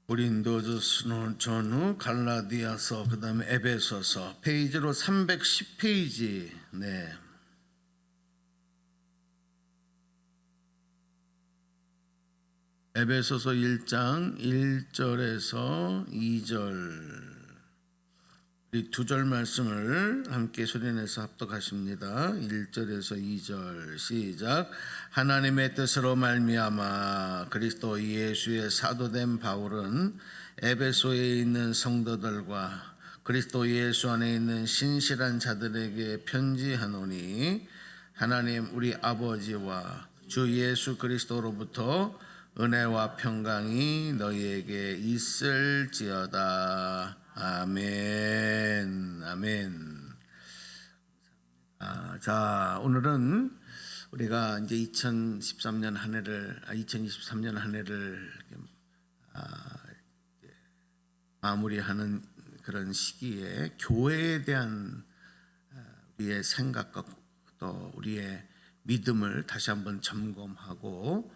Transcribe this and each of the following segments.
고린도전서 전후 갈라디아서 그다음에 에베소서 페이지로 310페이지. 네. 에베소서 1장 1절에서 2절 우리 두 절 말씀을 함께 소리내서 합독하십니다. 1절에서 2절 시작. 하나님의 뜻으로 말미암아 그리스도 예수의 사도된 바울은 에베소에 있는 성도들과 그리스도 예수 안에 있는 신실한 자들에게 편지하노니 하나님 우리 아버지와 주 예수 그리스도로부터 은혜와 평강이 너희에게 있을지어다. 아멘. 아멘. 자, 오늘은 우리가 이제 2023년 한 해를 마무리하는 그런 시기에 교회에 대한 우리의 생각과 또 우리의 믿음을 다시 한번 점검하고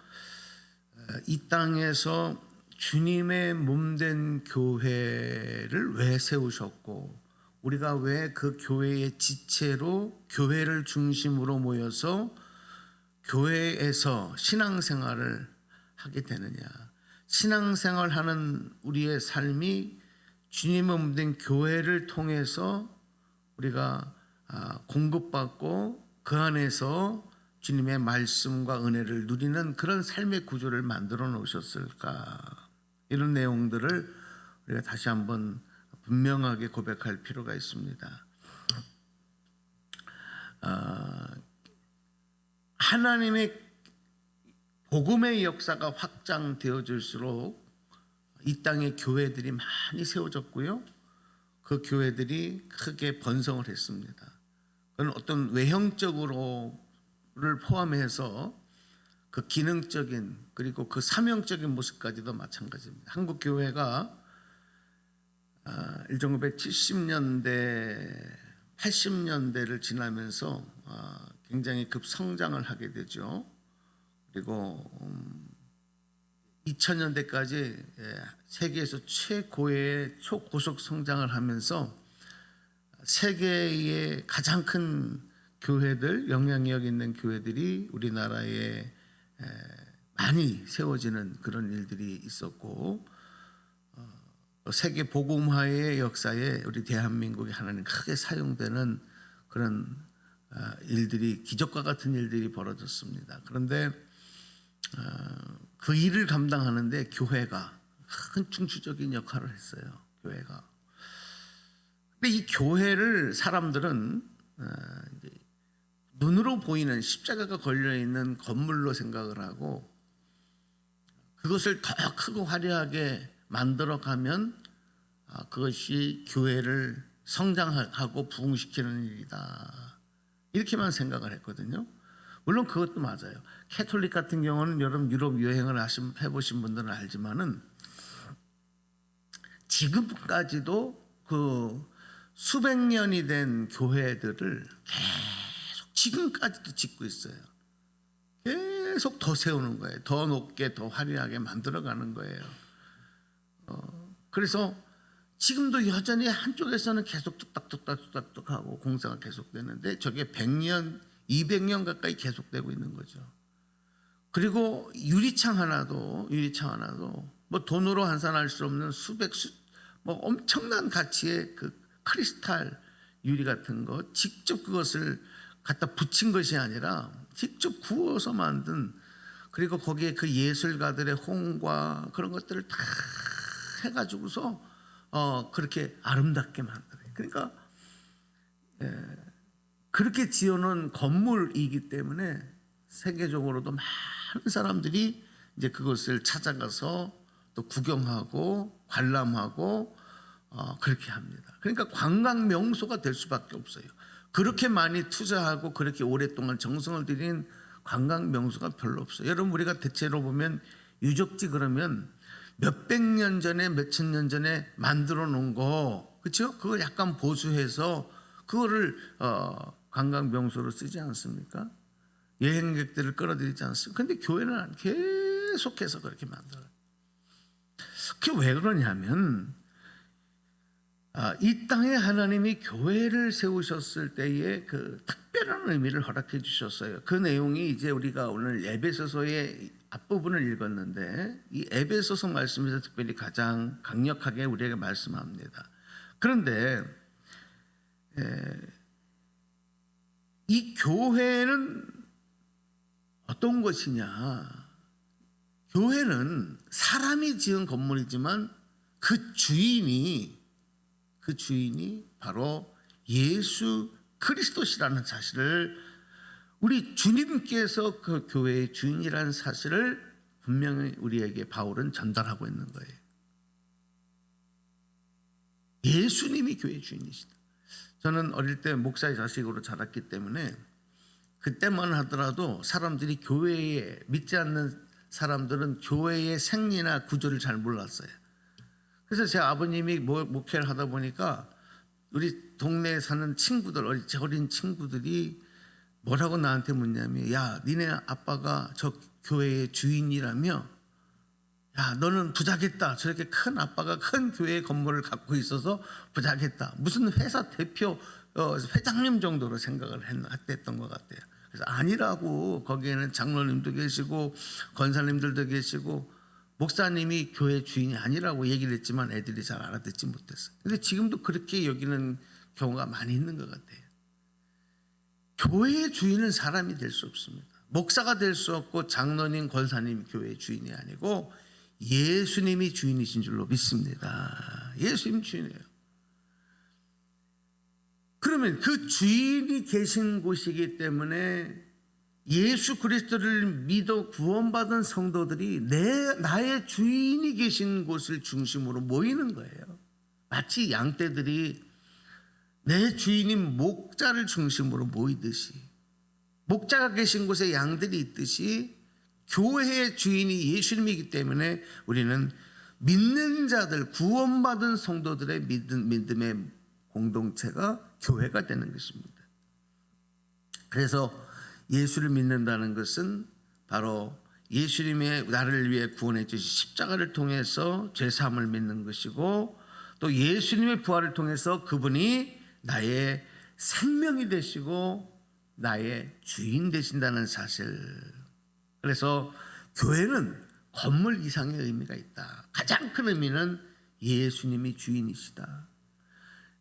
이 땅에서 주님의 몸된 교회를 왜 세우셨고 우리가 왜 그 교회의 지체로 교회를 중심으로 모여서 교회에서 신앙생활을 하게 되느냐. 신앙생활하는 우리의 삶이 주님의 몸된 교회를 통해서 우리가 공급받고 그 안에서 주님의 말씀과 은혜를 누리는 그런 삶의 구조를 만들어 놓으셨을까. 이런 내용들을 우리가 다시 한번 분명하게 고백할 필요가 있습니다. 하나님의 복음의 역사가 확장되어질수록 이 땅에 교회들이 많이 세워졌고요. 그 교회들이 크게 번성을 했습니다. 그건 어떤 외형적으로를 포함해서 그 기능적인 그리고 그 사명적인 모습까지도 마찬가지입니다. 한국 교회가 1970년대 80년대를 지나면서 굉장히 급성장을 하게 되죠. 그리고 2000년대까지 세계에서 최고의 초고속 성장을 하면서 세계의 가장 큰 교회들, 영향력 있는 교회들이 우리나라에 많이 세워지는 그런 일들이 있었고 세계 복음화의 역사에 우리 대한민국이 하나님 크게 사용되는 그런 일들이 기적과 같은 일들이 벌어졌습니다. 그런데 그 일을 감당하는데 교회가 큰 중추적인 역할을 했어요. 교회가. 근데 이 교회를 사람들은 눈으로 보이는 십자가가 걸려있는 건물로 생각을 하고 그것을 더 크고 화려하게 만들어가면 그것이 교회를 성장하고 부흥시키는 일이다. 이렇게만 생각을 했거든요. 물론 그것도 맞아요. 캐톨릭 같은 경우는 여러분 유럽 여행을 해보신 분들은 알지만은 지금까지도 그 수백 년이 된 교회들을 계속 지금까지도 짓고 있어요. 계속 더 세우는 거예요. 더 높게 더 화려하게 만들어가는 거예요. 그래서 지금도 여전히 한쪽에서는 계속 뚝딱뚝딱 하고 공사가 계속되는데 저게 100년, 200년 가까이 계속되고 있는 거죠. 그리고 유리창 하나도 뭐 돈으로 환산할 수 없는 뭐 엄청난 가치의 그 크리스탈 유리 같은 거 직접 그것을 갖다 붙인 것이 아니라 직접 구워서 만든 그리고 거기에 그 예술가들의 홍과 그런 것들을 다 해가지고서 그렇게 아름답게 만들어요. 그러니까 그렇게 지어놓은 건물이기 때문에 세계적으로도 많은 사람들이 이제 그것을 찾아가서 또 구경하고 관람하고 그렇게 합니다. 그러니까 관광 명소가 될 수밖에 없어요. 그렇게 많이 투자하고 그렇게 오랫동안 정성을 들인 관광 명소가 별로 없어요. 여러분 우리가 대체로 보면 유적지 그러면 몇백 년 전에 몇천 년 전에 만들어 놓은 거 그렇죠? 그걸 약간 보수해서 그거를 관광 명소로 쓰지 않습니까? 여행객들을 끌어들이지 않습니까? 그런데 교회는 계속해서 그렇게 만들어요. 그게 왜 그러냐면 이 땅에 하나님이 교회를 세우셨을 때에 그 특별한 의미를 허락해 주셨어요. 그 내용이 이제 우리가 오늘 에베소서의 앞부분을 읽었는데 이 에베소서 말씀에서 특별히 가장 강력하게 우리에게 말씀합니다. 그런데 이 교회는 어떤 것이냐? 교회는 사람이 지은 건물이지만 그 주인이 바로 예수 그리스도시라는 사실을, 우리 주님께서 그 교회의 주인이라는 사실을 분명히 우리에게 바울은 전달하고 있는 거예요. 예수님이 교회의 주인이시다. 저는 어릴 때 목사의 자식으로 자랐기 때문에 그때만 하더라도 사람들이 교회에 믿지 않는 사람들은 교회의 생리나 구조를 잘 몰랐어요. 그래서 제 아버님이 목회를 하다 보니까 우리 동네에 사는 친구들, 어린 친구들이 뭐라고 나한테 묻냐면, 야, 니네 아빠가 저 교회의 주인이라며, 야, 너는 부자겠다. 저렇게 큰 아빠가 큰 교회 건물을 갖고 있어서 부자겠다. 무슨 회사 대표 회장님 정도로 생각을 했던 것 같아요. 그래서 아니라고, 거기에는 장로님도 계시고 권사님들도 계시고 목사님이 교회 주인이 아니라고 얘기를 했지만 애들이 잘 알아듣지 못했어요. 근데 지금도 그렇게 여기는 경우가 많이 있는 것 같아요. 교회의 주인은 사람이 될 수 없습니다. 목사가 될 수 없고 장로님, 권사님 교회의 주인이 아니고 예수님이 주인이신 줄로 믿습니다. 예수님 주인이에요. 그러면 그 주인이 계신 곳이기 때문에 예수 그리스도를 믿어 구원받은 성도들이 나의 주인이 계신 곳을 중심으로 모이는 거예요. 마치 양떼들이 내 주인인 목자를 중심으로 모이듯이, 목자가 계신 곳에 양들이 있듯이 교회의 주인이 예수님이기 때문에 우리는 믿는 자들, 구원받은 성도들의 믿음의 공동체가 교회가 되는 것입니다. 그래서 예수를 믿는다는 것은 바로 예수님의 나를 위해 구원해 주신 십자가를 통해서 죄사함을 믿는 것이고, 또 예수님의 부활을 통해서 그분이 나의 생명이 되시고 나의 주인 되신다는 사실. 그래서 교회는 건물 이상의 의미가 있다. 가장 큰 의미는 예수님이 주인이시다.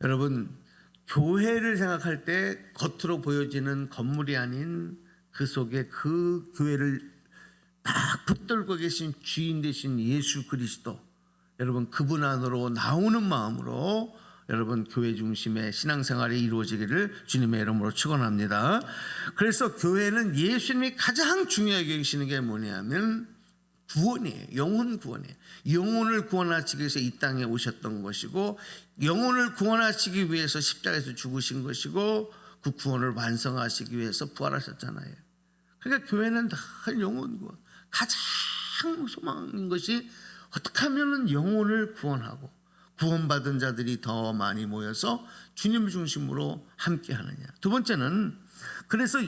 여러분, 교회를 생각할 때 겉으로 보여지는 건물이 아닌 그 속에 그 교회를 딱 붙들고 계신 주인 되신 예수 그리스도, 여러분 그분 안으로 나오는 마음으로 여러분 교회 중심의 신앙생활이 이루어지기를 주님의 이름으로 축원합니다. 그래서 교회는 예수님이 가장 중요하게 여기시는 게 뭐냐면 구원이에요. 영혼 구원이에요. 영혼을 구원하시기 위해서 이 땅에 오셨던 것이고, 영혼을 구원하시기 위해서 십자가에서 죽으신 것이고, 그 구원을 완성하시기 위해서 부활하셨잖아요. 그러니까 교회는 늘 영혼 구원, 가장 소망인 것이 어떻게 하면 영혼을 구원하고 구원받은 자들이 더 많이 모여서 주님을 중심으로 함께 하느냐. 두 번째는, 그래서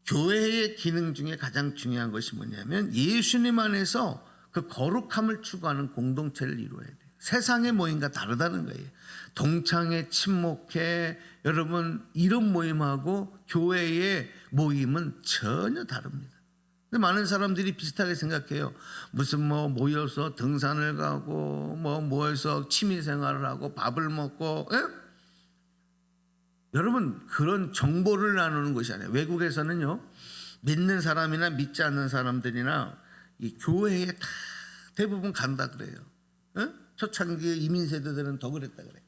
교회의 기능 중에 가장 중요한 것이 뭐냐면 예수님 안에서 그 거룩함을 추구하는 공동체를 이루어야 돼요. 세상의 모임과 다르다는 거예요. 동창회, 친목회, 여러분 이런 모임하고 교회의 모임은 전혀 다릅니다. 근데 많은 사람들이 비슷하게 생각해요. 무슨 모여서 등산을 가고 모여서 취미생활을 하고 밥을 먹고, 여러분 그런 정보를 나누는 것이 아니에요. 외국에서는요, 믿는 사람이나 믿지 않는 사람들이나 이 교회에 다 대부분 간다 그래요. 초창기 이민 세대들은 더 그랬다 그래요.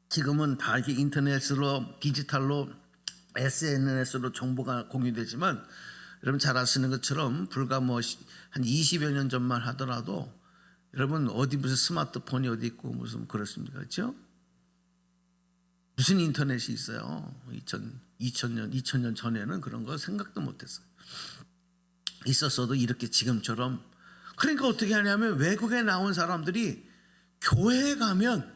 지금은 다 이렇게 인터넷으로, 디지털로, SNS로 정보가 공유되지만, 여러분 잘 아시는 것처럼 불과 한 20여 년 전만 하더라도 여러분 어디 무슨 스마트폰이 어디 있고 무슨 그렇습니까? 그렇죠? 무슨 인터넷이 있어요. 2000년 전에는 그런 거 생각도 못했어요. 있었어도 이렇게 지금처럼. 그러니까 어떻게 하냐면 외국에 나온 사람들이 교회에 가면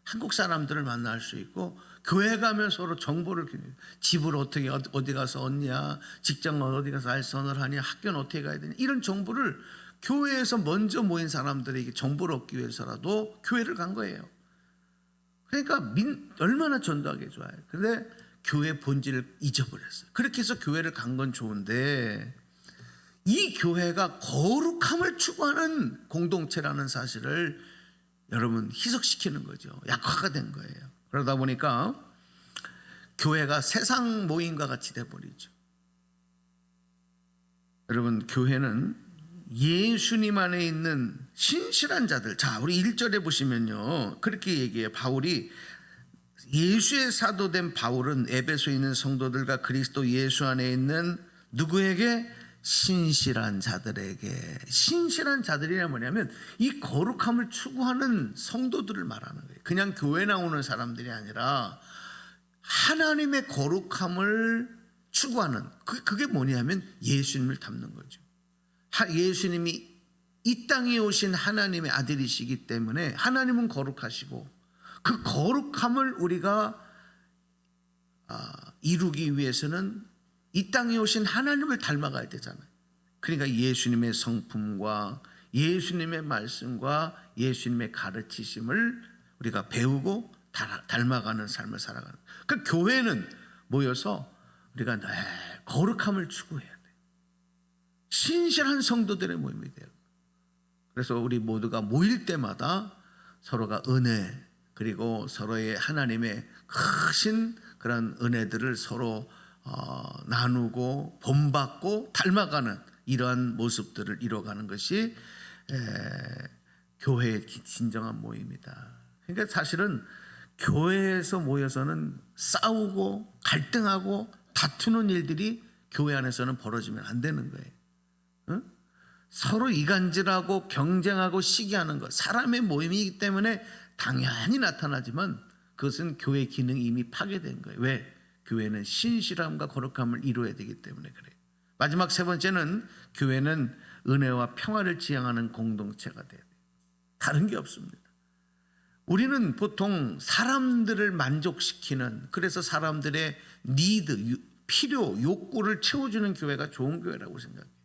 한국 사람들을 만날 수 있고, 교회 가면 서로 정보를, 집을 어떻게 어디 가서 얻냐, 직장은 어디 가서 알선을 하냐, 학교는 어떻게 가야 되냐, 이런 정보를 교회에서 먼저 모인 사람들에게 정보를 얻기 위해서라도 교회를 간 거예요. 그러니까 얼마나 전도하기 좋아요. 그런데 교회 본질을 잊어버렸어요. 그렇게 해서 교회를 간 건 좋은데 이 교회가 거룩함을 추구하는 공동체라는 사실을 여러분 희석시키는 거죠. 약화가 된 거예요. 그러다 보니까 교회가 세상 모임과 같이 돼버리죠. 여러분, 교회는 예수님 안에 있는 신실한 자들. 자, 우리 1절에 보시면요, 그렇게 얘기해요. 바울이, 예수의 사도된 바울은 에베소에 있는 성도들과 그리스도 예수 안에 있는 누구에게? 신실한 자들에게. 신실한 자들이란 뭐냐면 이 거룩함을 추구하는 성도들을 말하는 거예요. 그냥 교회 나오는 사람들이 아니라 하나님의 거룩함을 추구하는, 그게 뭐냐면 예수님을 닮는 거죠. 예수님이 이 땅에 오신 하나님의 아들이시기 때문에 하나님은 거룩하시고 그 거룩함을 우리가 이루기 위해서는 이 땅에 오신 하나님을 닮아가야 되잖아요. 그러니까 예수님의 성품과 예수님의 말씀과 예수님의 가르치심을 우리가 배우고 닮아가는 삶을 살아가는. 그 교회는 모여서 우리가 거룩함을 추구해야 돼. 신실한 성도들의 모임이 돼요. 그래서 우리 모두가 모일 때마다 서로가 은혜, 그리고 서로의 하나님의 크신 그런 은혜들을 서로 나누고 본받고 닮아가는 이러한 모습들을 이뤄가는 것이 교회의 진정한 모임이다. 그러니까 사실은 교회에서 모여서는 싸우고 갈등하고 다투는 일들이 교회 안에서는 벌어지면 안 되는 거예요. 응? 서로 이간질하고 경쟁하고 시기하는 것, 사람의 모임이기 때문에 당연히 나타나지만 그것은 교회 기능이 이미 파괴된 거예요. 왜? 교회는 신실함과 거룩함을 이루어야 되기 때문에 그래요. 마지막 세 번째는 교회는 은혜와 평화를 지향하는 공동체가 돼야 돼요. 다른 게 없습니다. 우리는 보통 사람들을 만족시키는, 그래서 사람들의 니드, 필요, 욕구를 채워주는 교회가 좋은 교회라고 생각해요.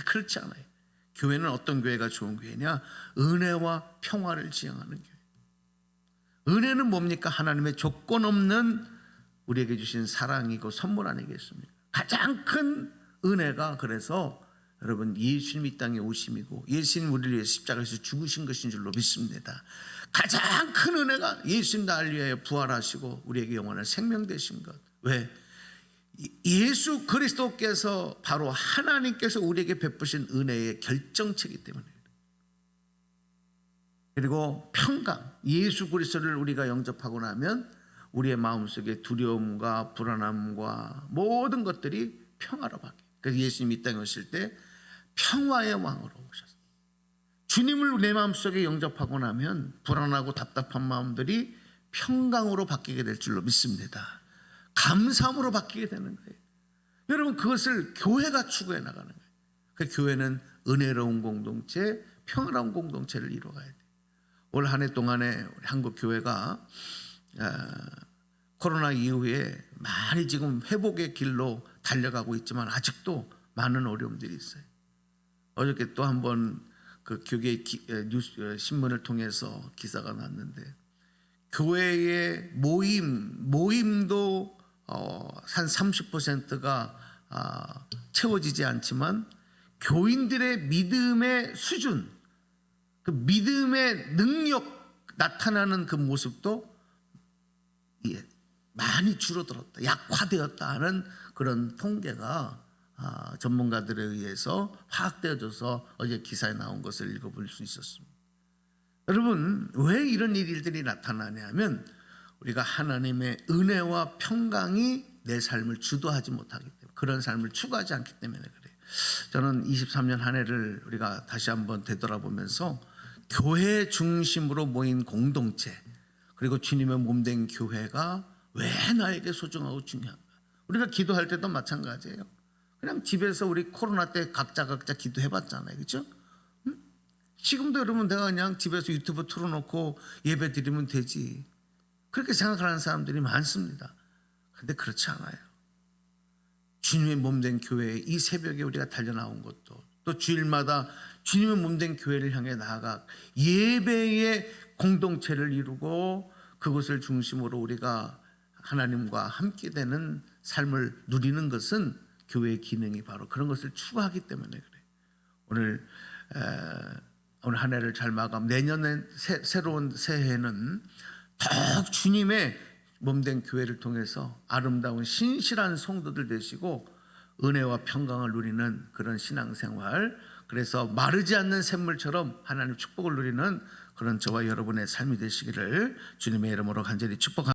그렇지 않아요. 교회는 어떤 교회가 좋은 교회냐? 은혜와 평화를 지향하는 교회. 은혜는 뭡니까? 하나님의 조건 없는 우리에게 주신 사랑이고 선물 아니겠습니까? 가장 큰 은혜가 그래서 여러분 예수님 이 땅에 오심이고 예수님 우리를 위해 십자가에서 죽으신 것인 줄로 믿습니다. 가장 큰 은혜가 예수님 나를 위하여 부활하시고 우리에게 영원한 생명 되신 것. 왜? 예수 그리스도께서 바로 하나님께서 우리에게 베푸신 은혜의 결정체이기 때문에. 그리고 평강, 예수 그리스도를 우리가 영접하고 나면 우리의 마음속에 두려움과 불안함과 모든 것들이 평화로 바뀌어요. 그래서 예수님이 이 땅에 오실 때 평화의 왕으로 오셨어요. 주님을 내 마음속에 영접하고 나면 불안하고 답답한 마음들이 평강으로 바뀌게 될 줄로 믿습니다. 감사함으로 바뀌게 되는 거예요. 여러분, 그것을 교회가 추구해 나가는 거예요. 그 교회는 은혜로운 공동체, 평화로운 공동체를 이루어가야 돼요. 올 한 해 동안에 우리 한국 교회가 코로나 이후에 많이 지금 회복의 길로 달려가고 있지만 아직도 많은 어려움들이 있어요. 어저께 또 한번 그 교계 뉴스 신문을 통해서 기사가 났는데 교회의 모임도 한 30%가 채워지지 않지만 교인들의 믿음의 수준, 그 믿음의 능력 나타나는 그 모습도 많이 줄어들었다, 약화되었다 하는 그런 통계가 전문가들에 의해서 파악되어져서 어제 기사에 나온 것을 읽어볼 수 있었습니다. 여러분, 왜 이런 일들이 나타나냐면 우리가 하나님의 은혜와 평강이 내 삶을 주도하지 못하기 때문에, 그런 삶을 추구하지 않기 때문에 그래요. 저는 23년 한 해를 우리가 다시 한번 되돌아보면서 교회 중심으로 모인 공동체, 그리고 주님의 몸된 교회가 왜 나에게 소중하고 중요한가? 우리가 기도할 때도 마찬가지예요. 그냥 집에서 우리 코로나 때 각자 기도해봤잖아요, 그렇죠? 지금도 여러분 내가 그냥 집에서 유튜브 틀어놓고 예배 드리면 되지, 그렇게 생각하는 사람들이 많습니다. 그런데 그렇지 않아요. 주님의 몸된 교회에 이 새벽에 우리가 달려나온 것도 또 주일마다 주님의 몸된 교회를 향해 나아가 예배의 공동체를 이루고 그것을 중심으로 우리가 하나님과 함께 되는 삶을 누리는 것은 교회의 기능이 바로 그런 것을 추구하기 때문에 그래. 오늘 한 해를 잘 마감. 내년에 새로운 새해는 더욱 주님의 몸된 교회를 통해서 아름다운 신실한 성도들 되시고 은혜와 평강을 누리는 그런 신앙생활, 그래서 마르지 않는 샘물처럼 하나님 축복을 누리는 그런 저와 여러분의 삶이 되시기를 주님의 이름으로 간절히 축복합니다.